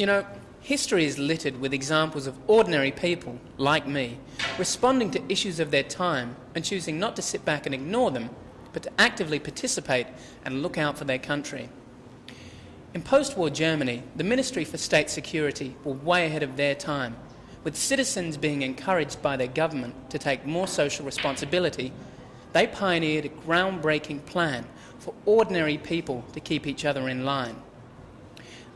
You know, history is littered with examples of ordinary people, like me, responding to issues of their time and choosing not to sit back and ignore them, but to actively participate and look out for their country. In post-war Germany, the Ministry for State Security were way ahead of their time, with citizens being encouraged by their government to take more social responsibility. They pioneered a groundbreaking plan for ordinary people to keep each other in line.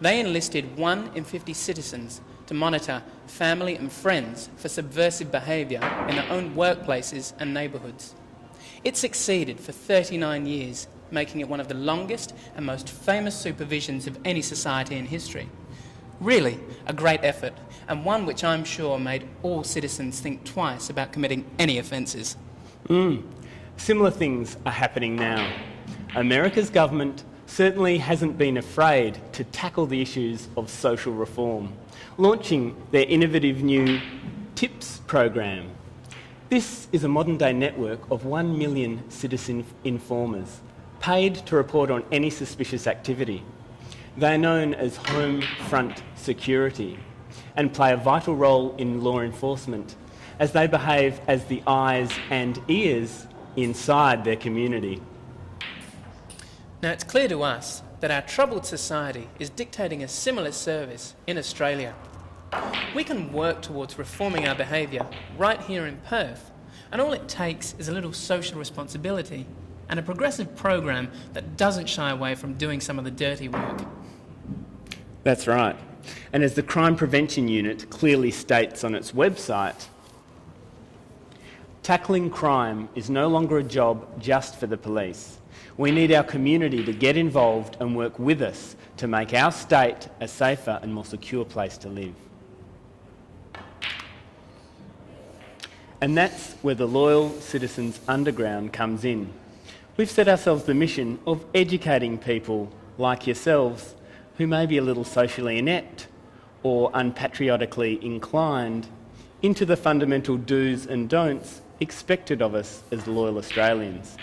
They enlisted 1 in 50 citizens to monitor family and friends for subversive behaviour in their own workplaces and neighbourhoods. It succeeded for 39 years, making it one of the longest and most famous supervisions of any society in history. Really a great effort, and one which I'm sure made all citizens think twice about committing any offences. Similar things are happening now. America's government certainly hasn't been afraid to tackle the issues of social reform, launching their innovative new TIPS program. This is a modern-day network of 1 million citizen informers, paid to report on any suspicious activity. They are known as Home Front Security and play a vital role in law enforcement as they behave as the eyes and ears inside their community. Now, it's clear to us that our troubled society is dictating a similar service in Australia. We can work towards reforming our behaviour right here in Perth, and all it takes is a little social responsibility and a progressive program that doesn't shy away from doing some of the dirty work. That's right. And as the Crime Prevention Unit clearly states on its website, tackling crime is no longer a job just for the police. We need our community to get involved and work with us to make our state a safer and more secure place to live. And that's where the Loyal Citizens Underground comes in. We've set ourselves the mission of educating people like yourselves who may be a little socially inept or unpatriotically inclined into the fundamental do's and don'ts expected of us as loyal Australians.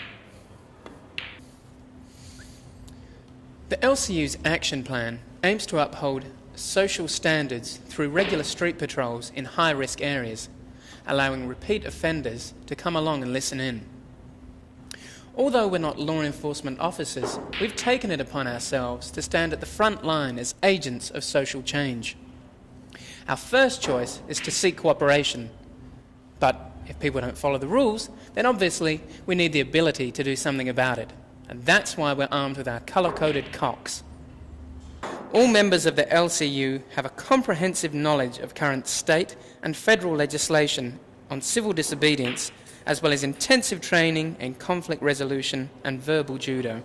The LCU's action plan aims to uphold social standards through regular street patrols in high-risk areas, allowing repeat offenders to come along and listen in. Although we're not law enforcement officers, we've taken it upon ourselves to stand at the front line as agents of social change. Our first choice is to seek cooperation, but if people don't follow the rules, then obviously we need the ability to do something about it. And that's why we're armed with our colour-coded cocks. All members of the LCU have a comprehensive knowledge of current state and federal legislation on civil disobedience, as well as intensive training in conflict resolution and verbal judo,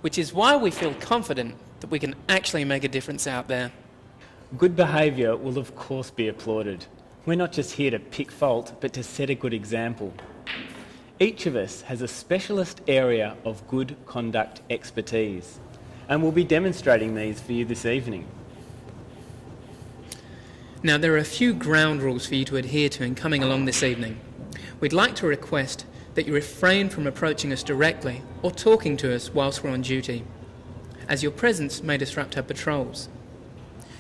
which is why we feel confident that we can actually make a difference out there. Good behaviour will of course be applauded. We're not just here to pick fault, but to set a good example. Each of us has a specialist area of good conduct expertise, and we'll be demonstrating these for you this evening. Now, there are a few ground rules for you to adhere to in coming along this evening. We'd like to request that you refrain from approaching us directly or talking to us whilst we're on duty, as your presence may disrupt our patrols.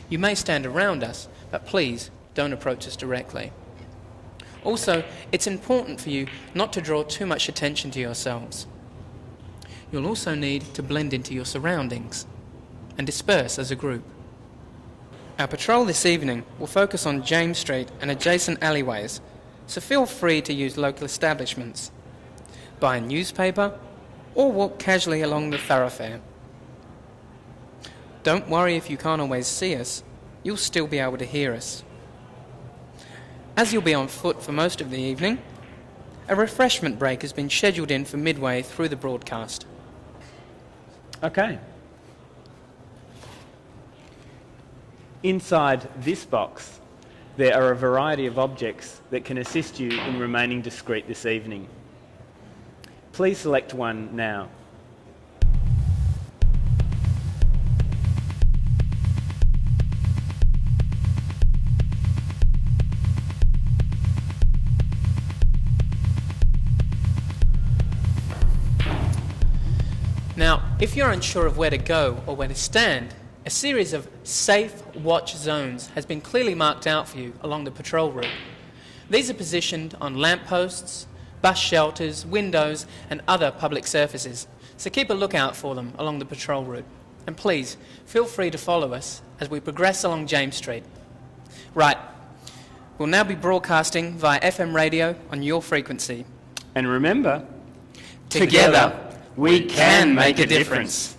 You may stand around us, but please don't approach us directly. Also, it's important for you not to draw too much attention to yourselves. You'll also need to blend into your surroundings and disperse as a group. Our patrol this evening will focus on James Street and adjacent alleyways, so feel free to use local establishments, buy a newspaper, or walk casually along the thoroughfare. Don't worry if you can't always see us, you'll still be able to hear us. As you'll be on foot for most of the evening, a refreshment break has been scheduled in for midway through the broadcast. Okay. Inside this box, there are a variety of objects that can assist you in remaining discreet this evening. Please select one now. Now, if you're unsure of where to go or where to stand, A series of safe watch zones has been clearly marked out for you along the patrol route. These are positioned on lampposts, bus shelters, windows and other public surfaces, so keep a lookout for them along the patrol route. And please, feel free to follow us as we progress along James Street. Right, we'll now be broadcasting via FM radio on your frequency. And remember, Together, we can make a difference.